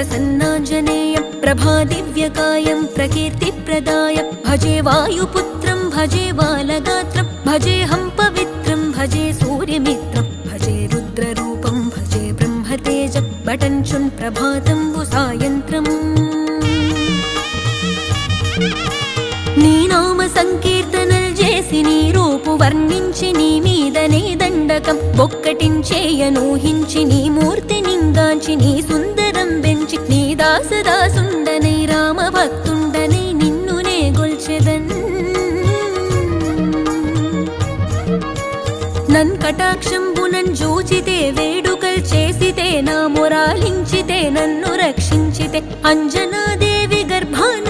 प्रसन्नाञ्जनेयं प्रभादिव्यकायं प्रकीर्तिप्रदाय भजे वायुपुत्रं भजे बालगात्रं भजेऽहं पवित्रं भजे सूर्यमित्रं भजे रुद्ररूपं भजे ब्रह्मतेजं बटञ्चुन् प्रभातं सायन्त्रम् నీ నామ సంకీర్తనలు చేసి నీ రూపు వర్ణించి నీ మీదనే దండకం ఒక్కటించేయనూహించి నీ మూర్తి నింగాంచి నీ సుందరం పెంచి నీ దాసదాసుండనై రామ భక్తుండనై నిన్నునే గొల్చెదన్ నన్ కటాక్షంబునన్ జూచితే వేడుకల్ చేసితే నా మొరాలించితే నన్ను రక్షించితే అంజనాదేవి గర్భాన్